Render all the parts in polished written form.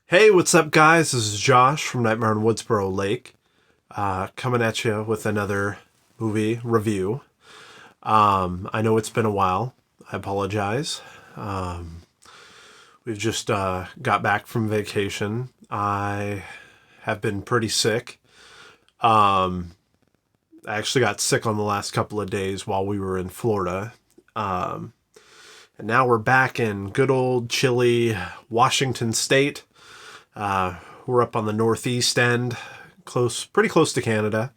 Hey, what's up, guys? This is Josh from Nightmare on Woodsboro Lake, coming at you with another movie review. I know it's been a while. I apologize. We've just got back from vacation. I have been pretty sick. I actually got sick on the last couple of days while we were in Florida. And now we're back in good old chilly Washington State. We're up on the northeast end, pretty close to Canada.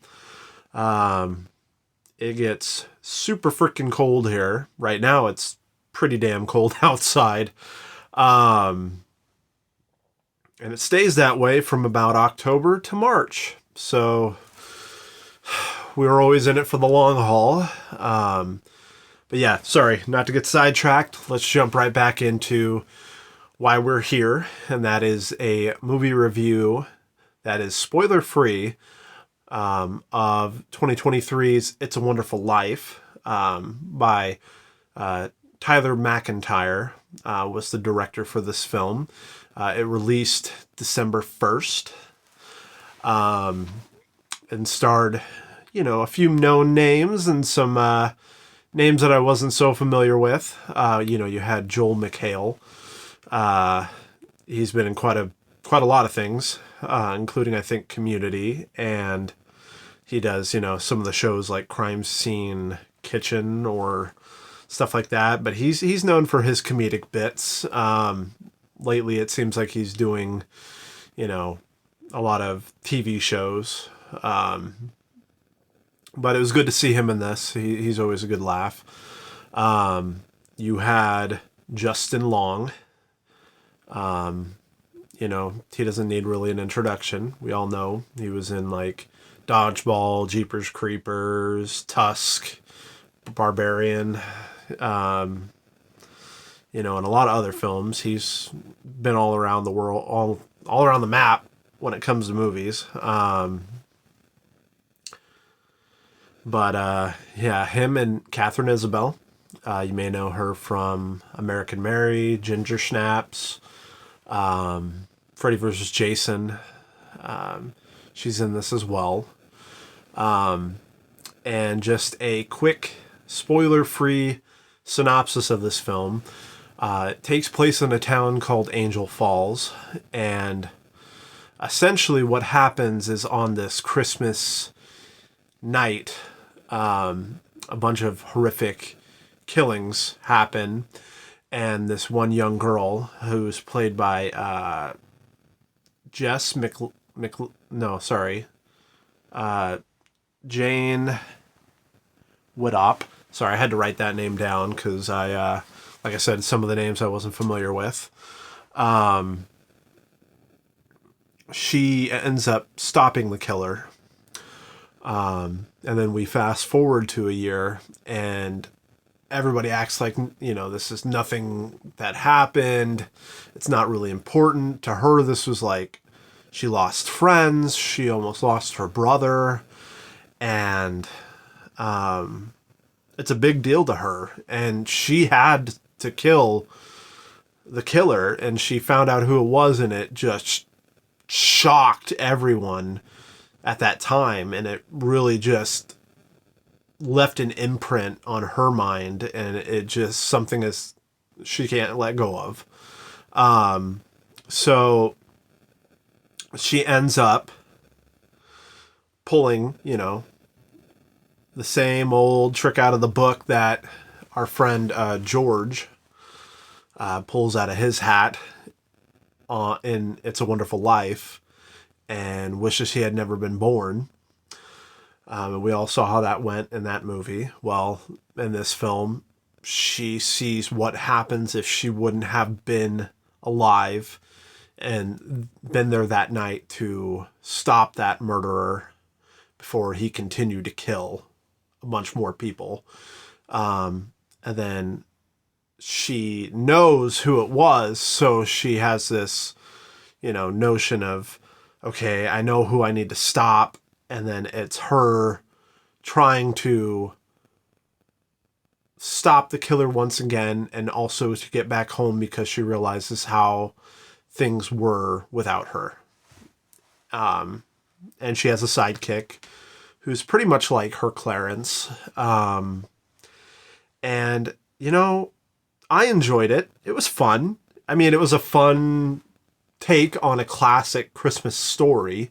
It gets super freaking cold here. Right now, it's pretty damn cold outside. And it stays that way from about October to March. So we were always in it for the long haul. But yeah, sorry, not to get sidetracked. Let's jump right back into why we're here, and that is a movie review that is spoiler free of 2023's It's a Wonderful Life by Tyler MacIntyre was the director for this film. It released December 1st and starred, a few known names and some names that I wasn't so familiar with. You had Joel McHale. He's been in quite a lot of things, including I think Community, and he does some of the shows like Crime Scene Kitchen or stuff like that. But he's known for his comedic bits. Lately, it seems like he's doing a lot of TV shows. But it was good to see him in this. He's always a good laugh. You had Justin Long. He doesn't need really an introduction. We all know he was in like Dodgeball, Jeepers Creepers, Tusk, Barbarian, and a lot of other films. He's been all around the world, all around the map when it comes to movies. But him and Catherine Isabel. You may know her from American Mary, Ginger Snaps, Freddy vs. Jason. She's in this as well. And just a quick spoiler-free synopsis of this film. It takes place in a town called Angel Falls, and essentially what happens is on this Christmas night, a bunch of horrific killings happen, and this one young girl who's played by Jess Jane Woodop. Sorry, I had to write that name down because like I said, some of the names I wasn't familiar with. She ends up stopping the killer. And then we fast forward to a year, and everybody acts like, this is nothing that happened. It's not really important. To her, this was like, she lost friends. She almost lost her brother. And it's a big deal to her. And she had to kill the killer, and she found out who it was, and it just shocked everyone at that time. And it really just left an imprint on her mind, and it just something is she can't let go of. So she ends up pulling, the same old trick out of the book that our friend George pulls out of his hat in It's a Wonderful Life, and wishes he had never been born. And we all saw how that went in that movie. Well, in this film, she sees what happens if she wouldn't have been alive and been there that night to stop that murderer before he continued to kill a bunch more people. And then she knows who it was, so she has this, notion of, okay, I know who I need to stop. And then it's her trying to stop the killer once again, and also to get back home because she realizes how things were without her. And she has a sidekick who's pretty much like her Clarence. And, you know, I enjoyed it. It was fun. I mean, it was a fun take on a classic Christmas story.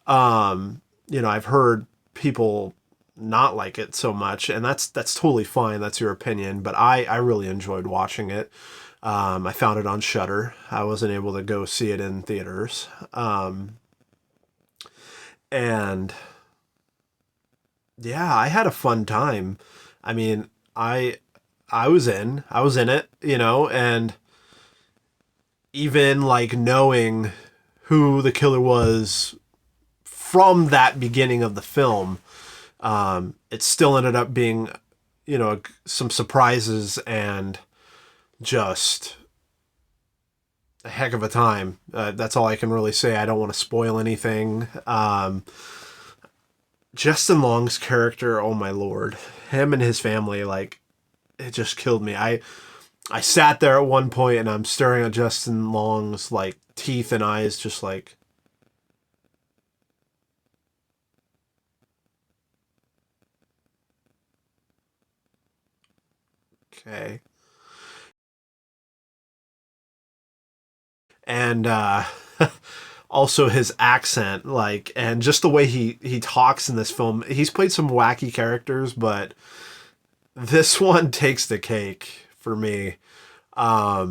You know, I've heard people not like it so much, and that's totally fine. That's your opinion, but I really enjoyed watching it. I found it on Shudder. I wasn't able to go see it in theaters. And yeah, I had a fun time. I mean, I was in it, you know, and even like knowing who the killer was from that beginning of the film, it still ended up being, you know, some surprises and just a heck of a time. That's all I can really say. I don't want to spoil anything. Justin Long's character, oh my lord, him and his family, like, it just killed me. I sat there at one point and I'm staring at Justin Long's like teeth and eyes, just like, okay. And also his accent, like, and just the way he talks in this film. He's played some wacky characters, but this one takes the cake for me. But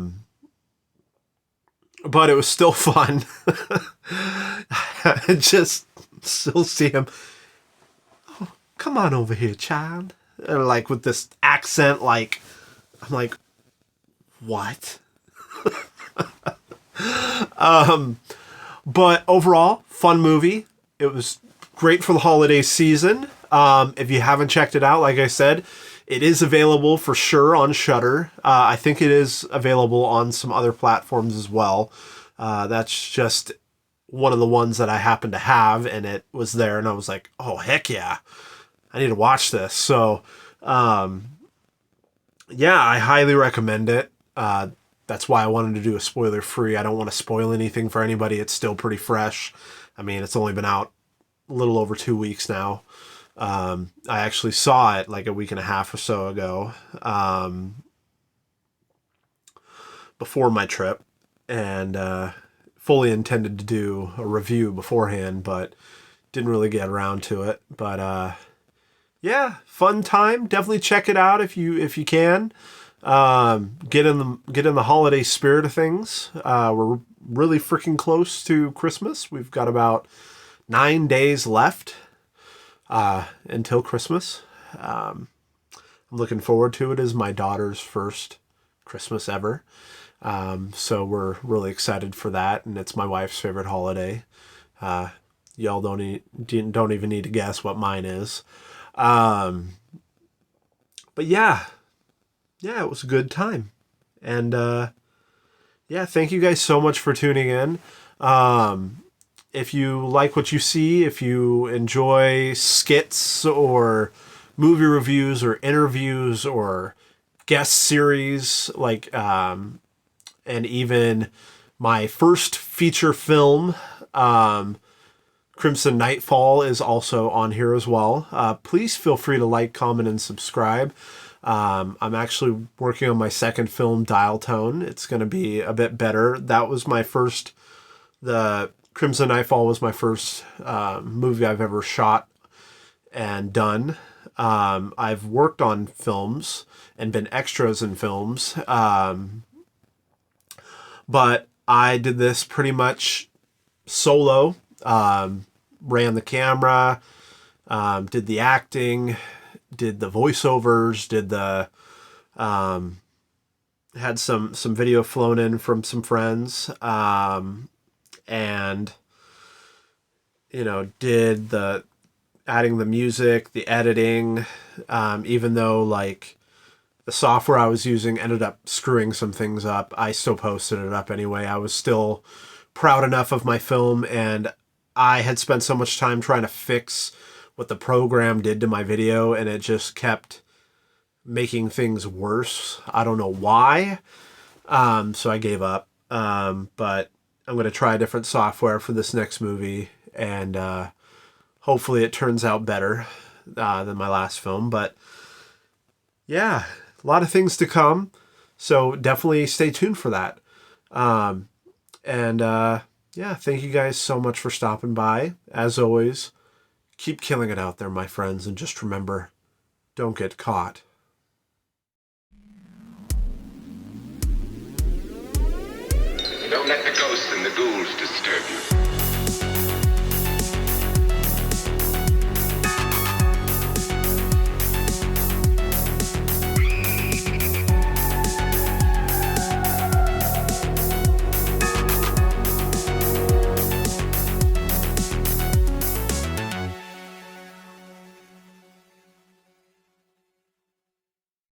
it was still fun. I just still see him. Oh, come on over here, child. And like with this accent, like, I'm like, what? But overall, fun movie. It was great for the holiday season. If you haven't checked it out, like I said, it is available for sure on Shudder. I think it is available on some other platforms as well. That's just one of the ones that I happen to have, and it was there, and I was like, oh, heck yeah. I need to watch this. So, yeah, I highly recommend it. That's why I wanted to do a spoiler free. I don't want to spoil anything for anybody. It's still pretty fresh. I mean, it's only been out a little over 2 weeks now. I actually saw it like a week and a half or so ago, before my trip, and fully intended to do a review beforehand, but didn't really get around to it. But yeah, fun time. Definitely check it out if you can. Get in the holiday spirit of things. We're really freaking close to Christmas. We've got about 9 days left until Christmas. I'm looking forward to it. As my daughter's first Christmas ever. So we're really excited for that, and it's my wife's favorite holiday. Y'all don't even need to guess what mine is. But yeah, it was a good time. And yeah, thank you guys so much for tuning in. If you like what you see, if you enjoy skits or movie reviews or interviews or guest series, like, and even my first feature film, Crimson Nightfall, is also on here as well. Please feel free to like, comment, and subscribe. I'm actually working on my second film, Dial Tone. It's going to be a bit better. That was the Crimson Nightfall was my first movie I've ever shot and done. I've worked on films and been extras in films. But I did this pretty much solo. Ran the camera, did the acting, did the voiceovers, had some video flown in from some friends, and, you know, did the adding the music, the editing, even though, like, the software I was using ended up screwing some things up, I still posted it up anyway. I was still proud enough of my film, and I had spent so much time trying to fix what the program did to my video, and it just kept making things worse. I don't know why. So I gave up. But I'm going to try a different software for this next movie, and hopefully it turns out better than my last film. But yeah, a lot of things to come. So definitely stay tuned for that. Yeah, thank you guys so much for stopping by. As always, keep killing it out there, my friends, and just remember, don't get caught. Don't let the ghosts and the ghouls disturb you.